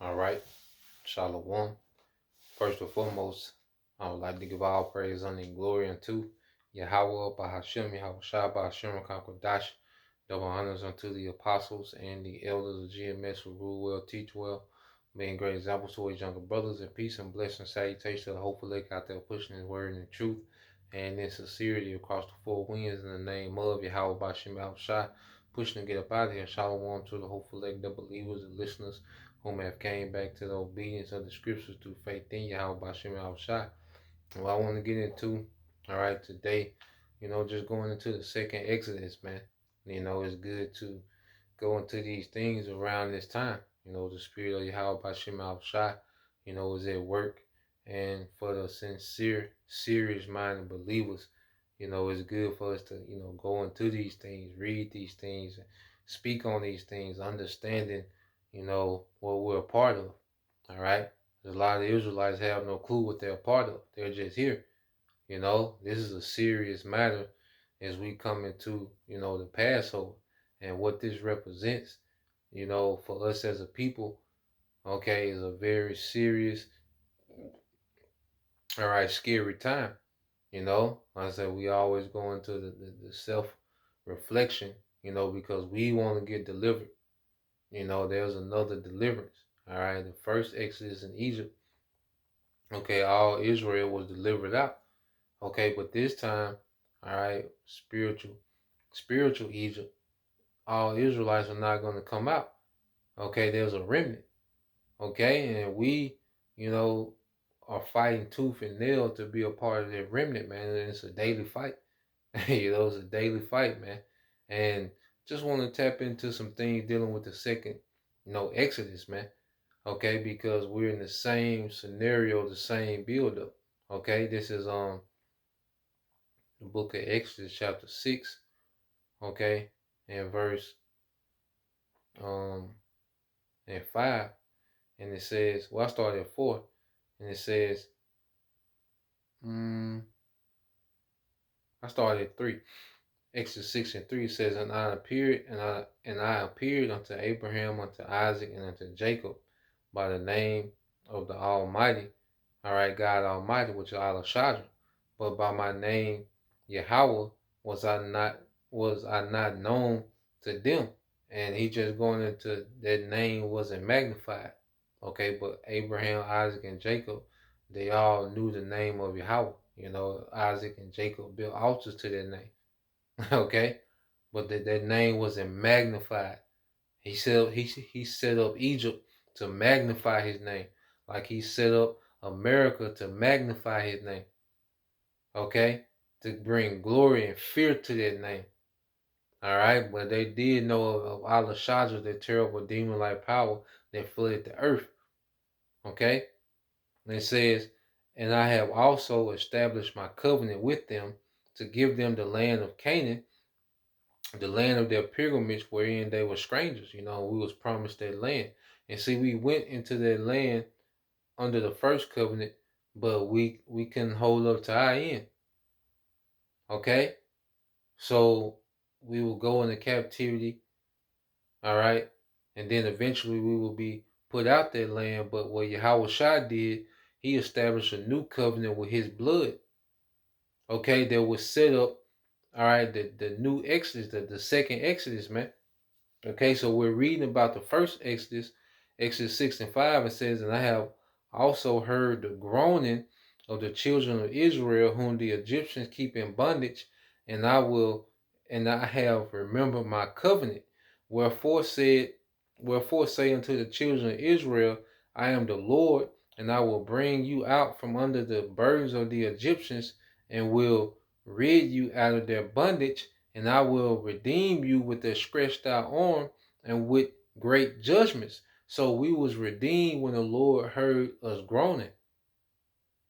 All right, Shalom. First and foremost, I would like to give all praise, honor, and glory unto Yahweh, Bahashem, Yahweh Shai, Bahashem, Kakodash. Double honors unto the apostles and the elders of GMS who rule well, teach well, being great examples to his younger brothers, and peace and blessing, salutation to the hopeful lake out there pushing his word and truth and in sincerity across the four winds in the name of Yahweh, Bahashem, Yahweh Shai, pushing to get up out of here. Shalom to the hopeful lake, the believers, the listeners, whom have came back to the obedience of the scriptures through faith in Yahweh Bashem Al Shai. What I want to get into, all right, today, just going into the second Exodus, man. It's good to go into these things around this time. The spirit of Yahweh Bashem Al Shai, is at work. And for the sincere, serious minded believers, it's good for us to, go into these things, read these things, speak on these things, understanding what we're a part of. All right. There's a lot of Israelites have no clue what they're a part of. They're just here. This is a serious matter as we come into, the Passover and what this represents, for us as a people, okay, is a very serious, all right, scary time. Like I said, we always go into the self-reflection, because we want to get delivered. There's another deliverance. All right, the first Exodus in Egypt. Okay, all Israel was delivered out. Okay, but this time, all right, spiritual Egypt. All Israelites are not going to come out. Okay, there's a remnant. Okay, and we, you know, are fighting tooth and nail to be a part of that remnant, man. And it's a daily fight. It's a daily fight, man. And just want to tap into some things dealing with the second, Exodus, man. Okay, because we're in the same scenario, the same build-up. Okay, this is the book of Exodus, chapter 6. Okay, and verse um and 5, and it says, well, I started at 4, and it says, I started at 3. Exodus 6 and 3 says, and I appeared unto Abraham, unto Isaac, and unto Jacob by the name of the Almighty, all right, God Almighty, which is Allah Shaddai, but by my name Yahweh was I not known to them. And he just going into that name wasn't magnified. Okay, but Abraham, Isaac, and Jacob, they all knew the name of Yahweh. Isaac and Jacob built altars to their name. Okay, but that name wasn't magnified. He set up Egypt to magnify his name, like he set up America to magnify his name. Okay, to bring glory and fear to that name. All right, but they did know of Allah Shaddai, that terrible demon-like power that flooded the earth. Okay, and it says, and I have also established my covenant with them to give them the land of Canaan, the land of their pilgrimage wherein they were strangers. We was promised that land. And see, we went into that land under the first covenant, but we couldn't hold up to our end. Okay? So we will go into captivity, all right? And then eventually we will be put out that land. But what Yahweh Shai did, he established a new covenant with his blood. Okay, that was set up, all right, the new Exodus, the second Exodus, man. Okay, so we're reading about the first Exodus, Exodus 6 and 5. It says, and I have also heard the groaning of the children of Israel, whom the Egyptians keep in bondage, and I have remembered my covenant. Wherefore say unto the children of Israel, I am the Lord, and I will bring you out from under the burdens of the Egyptians, and will rid you out of their bondage, and I will redeem you with a stretched out arm and with great judgments. So we was redeemed when the Lord heard us groaning,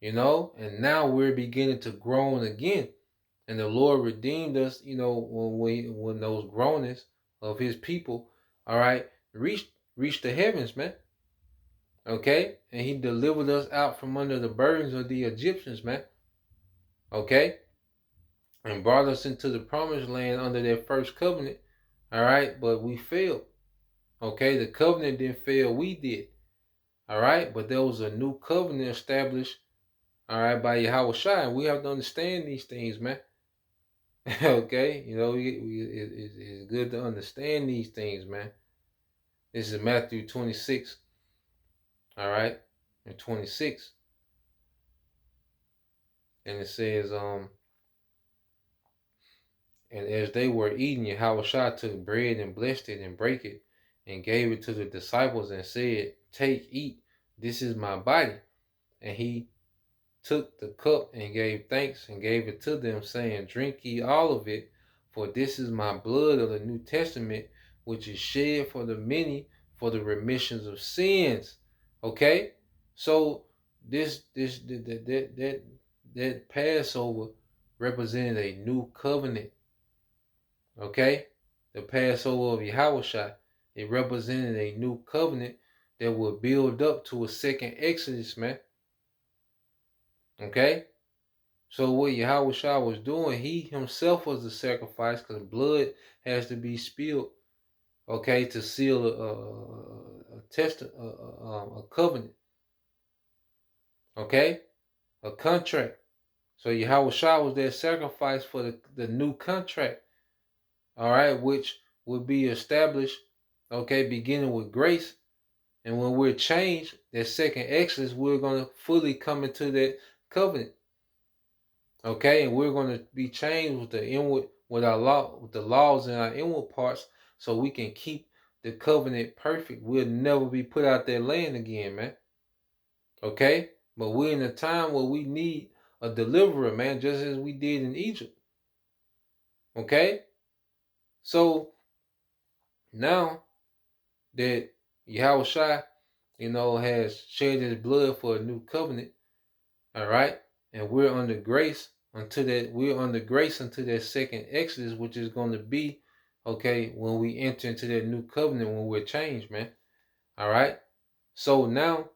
and now we're beginning to groan again. And the Lord redeemed us, when those groanings of his people, all right, reached the heavens, man. Okay? And he delivered us out from under the burdens of the Egyptians, man. Okay? And brought us into the promised land under that first covenant. All right, but we failed. Okay, the covenant didn't fail, we did. All right, but there was a new covenant established, all right, by Yahweh Shai, and we have to understand these things, man. Okay, it's good to understand these things, man. This is Matthew 26, all right, and 26, and it says, and as they were eating, Yahushua took bread and blessed it and brake it and gave it to the disciples and said, "Take, eat, this is my body." And he took the cup and gave thanks and gave it to them, saying, "Drink ye all of it, for this is my blood of the New Testament, which is shed for the many for the remissions of sins." Okay? So that Passover represented a new covenant. Okay? The Passover of Yahushua, it represented a new covenant that will build up to a second Exodus, man. Okay? So what Yahushua was doing, he himself was the sacrifice because blood has to be spilled, okay, to seal a covenant, okay, a contract. So Yahushua was that sacrifice for the new contract, all right, which would be established, okay, beginning with grace. And when we're changed, that second Exodus, we're going to fully come into that covenant. Okay, and we're going to be changed with the inward, with our law, with the laws in our inward parts, so we can keep the covenant perfect. We'll never be put out that land again, man. Okay, but we're in a time where we need a deliverer, man, just as we did in Egypt. Okay, so now that Yahweh Shai, has shed his blood for a new covenant, all right, and we're under grace until that second Exodus, which is going to be, okay, when we enter into that new covenant, when we're changed, man. All right. So now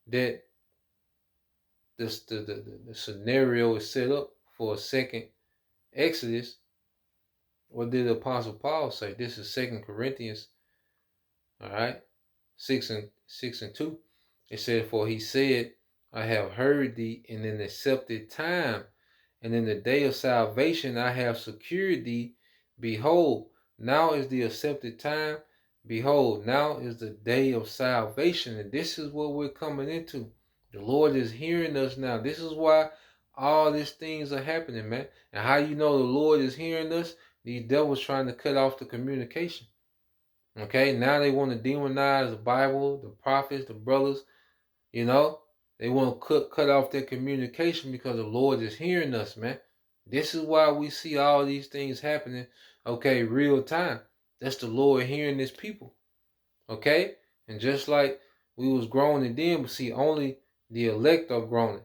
that the scenario is set up for a second Exodus, what did the Apostle Paul say? This is 2 Corinthians, all right, 6:2. It said, "For he said, I have heard thee in an accepted time, and in the day of salvation I have secured thee. Behold, now is the accepted time. Behold, now is the day of salvation." And this is what we're coming into. The Lord is hearing us now. This is why all these things are happening, man. And how you know the Lord is hearing us? These devils trying to cut off the communication. Okay, now they want to demonize the Bible, the prophets, the brothers. They want to cut off their communication because the Lord is hearing us, man. This is why we see all these things happening, okay, real time. That's the Lord hearing his people, okay? And just like we was groaning then, but see, only the elect are groaning,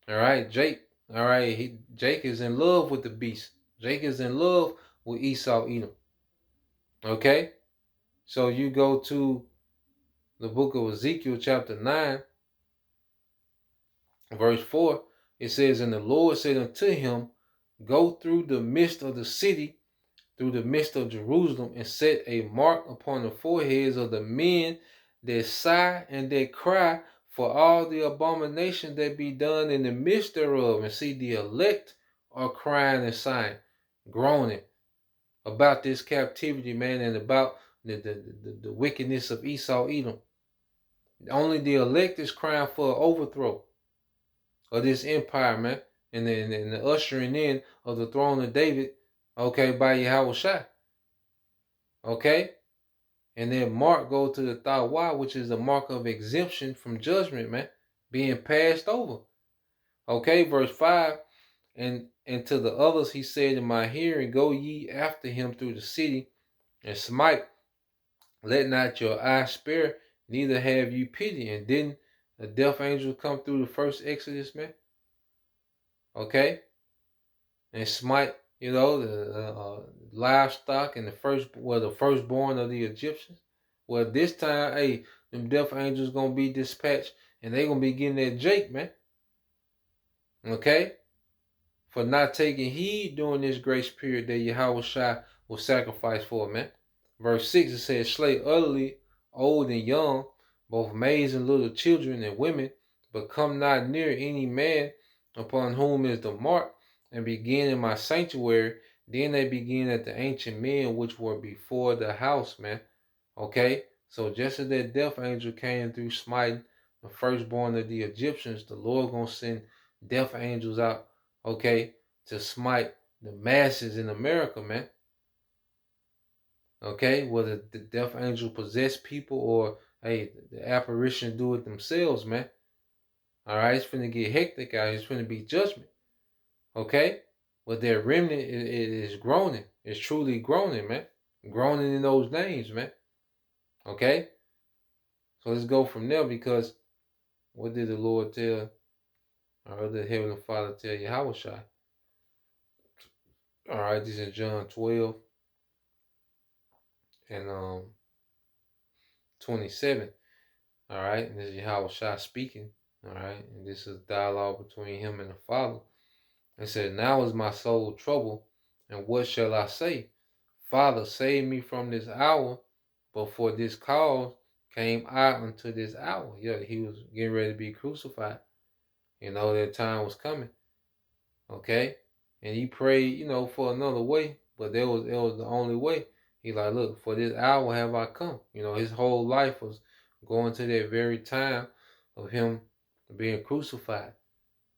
all right? Jake is in love with the beast. Jake is in love with Esau, Edom, okay? So you go to the book of Ezekiel chapter 9, verse 4, it says, "And the Lord said unto him, Go through the midst of the city, through the midst of Jerusalem, and set a mark upon the foreheads of the men that sigh and that cry for all the abominations that be done in the midst thereof." And see, the elect are crying and sighing, groaning about this captivity, man, and about the wickedness of Esau, Edom. Only the elect is crying for overthrow of this empire, man, and the ushering in of the throne of David, okay, by Yahweh Shai, okay? And then mark go to the Thawa, which is the mark of exemption from judgment, man, being passed over. Okay, verse 5, and to the others he said in my hearing, Go ye after him through the city, and smite, let not your eye spare, neither have you pity. And didn't a death angel come through the first Exodus, man? Okay, and smite, the livestock and the firstborn of the Egyptians. Well, this time, hey, them death angels gonna be dispatched, and they gonna be getting that Jake, man. Okay, for not taking heed during this grace period that Yahweh Shai will sacrifice for, man. Verse 6, it says, "Slay utterly old and young, both maids and little children and women, but come not near any man upon whom is the mark, and begin in my sanctuary. Then they begin at the ancient men which were before the house, man. Okay? So just as that death angel came through smiting the firstborn of the Egyptians, the Lord gonna send death angels out, okay, to smite the masses in America, man. Okay, whether the death angel possess people or hey, the apparition do it themselves, man. All right, it's finna get hectic out here. It's finna be judgment. Okay, but their remnant is groaning. It's truly groaning, man. Groaning in those names, man. Okay, so let's go from there because what did the Lord tell, or the Heavenly Father tell Yahushua? All right, this is John 12 and 27. All right, and this is Yahushua speaking. All right, and this is dialogue between him and the Father. It said, "Now is my soul troubled, and what shall I say? Father, save me from this hour. But for this cause came I unto this hour." Yeah, he was getting ready to be crucified. You know, that time was coming. Okay? And he prayed, for another way, but it was the only way. He like, look, for this hour have I come. His whole life was going to that very time of him being crucified.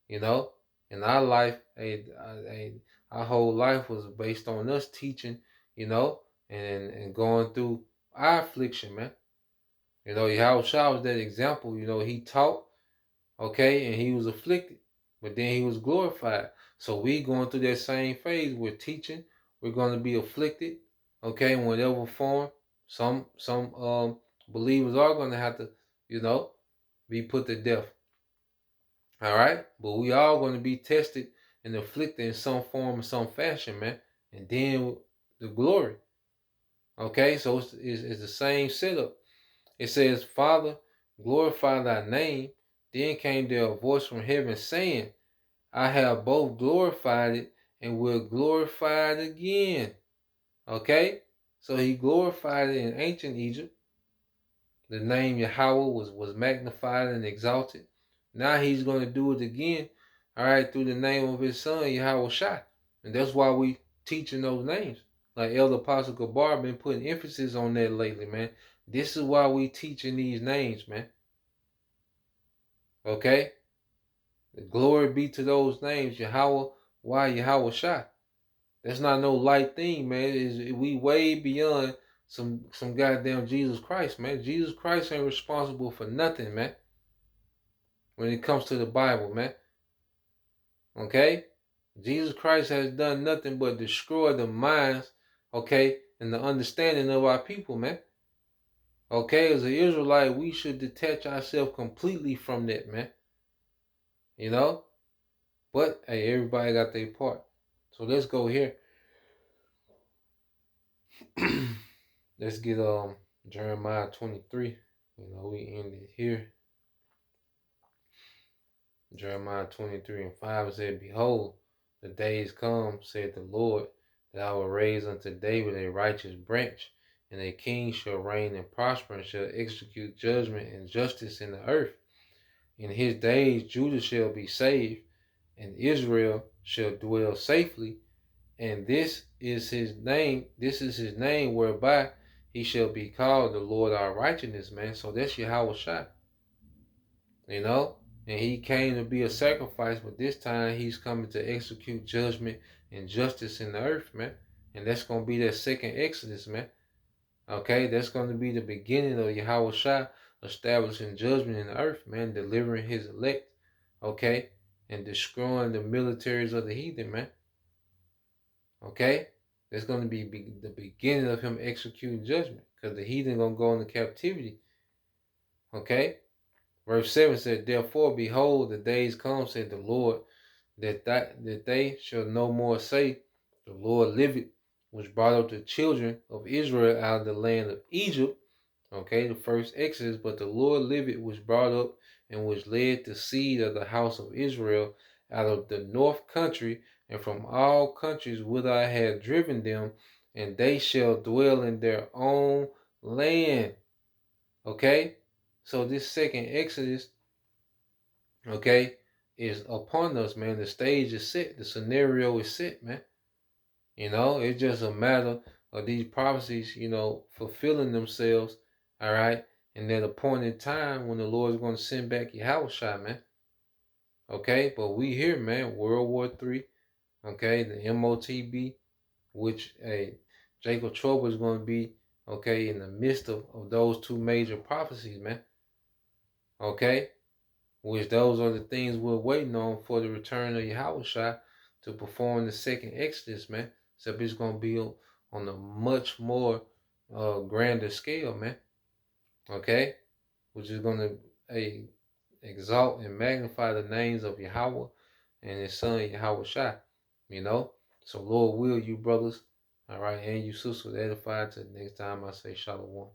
You know, and our life, our whole life was based on us teaching, and going through our affliction, man. Yahushua was that example. He taught, okay, and he was afflicted, but then he was glorified. So we going through that same phase. We're teaching. We're going to be afflicted, okay, in whatever form. Some believers are going to have to, be put to death. All right, but we all going to be tested and afflicted in some form or some fashion, man. And then the glory. Okay, so it's the same setup. It says, "Father, glorify thy name." Then came there a voice from heaven saying, "I have both glorified it and will glorify it again." Okay, so he glorified it in ancient Egypt. The name Yahweh was magnified and exalted. Now he's going to do it again, all right, through the name of his son, Yahweh Shai. And that's why we teaching those names. Like Elder Apostle Gabar been putting emphasis on that lately, man. This is why we teaching these names, man. Okay? The glory be to those names, Yahweh, why Yahweh Shai. That's not no light thing, man. We way beyond some goddamn Jesus Christ, man. Jesus Christ ain't responsible for nothing, man. When it comes to the Bible, man. Okay? Jesus Christ has done nothing but destroy the minds, okay, and the understanding of our people, man. Okay, as an Israelite, we should detach ourselves completely from that, man. You know? But hey, everybody got their part. So let's go here. Let's get Jeremiah 23. We ended here. Jeremiah 23 and 5 said, "Behold, the days come, said the Lord, that I will raise unto David a righteous branch, and a king shall reign and prosper, and shall execute judgment and justice in the earth. In his days Judah shall be saved, and Israel shall dwell safely. And this is his name whereby he shall be called the Lord our righteousness," man. So that's Yahweh Shai. And he came to be a sacrifice, but this time he's coming to execute judgment and justice in the earth, man. And that's going to be that second Exodus, man. Okay, that's going to be the beginning of Yahweh Shai establishing judgment in the earth, man, delivering his elect, okay, and destroying the militaries of the heathen, man. Okay, that's going to be the beginning of him executing judgment, because the heathen going to go into captivity. Okay. Verse 7 said, "Therefore, behold, the days come, said the Lord, that they shall no more say, The Lord liveth, which brought up the children of Israel out of the land of Egypt." Okay, the first Exodus. "But the Lord liveth, which brought up and which led the seed of the house of Israel out of the north country, and from all countries whither I had driven them, and they shall dwell in their own land." Okay? So this second Exodus, okay, is upon us, man. The stage is set. The scenario is set, man. It's just a matter of these prophecies, fulfilling themselves, all right, and at a point in time when the Lord is going to send back Yahweh, man. Okay, but we here, man, World War III, okay, the MOTB, which Jacob Trouble is going to be, okay, in the midst of those two major prophecies, man. Okay, which those are the things we're waiting on for the return of Yahweh to perform the second Exodus, man. Except it's going to be on a much more grander scale, man. Okay, which is going to exalt and magnify the names of Yahweh and His Son Yahweh Shai. So Lord will you brothers, all right, and you sisters edified. Till next time I say Shalom.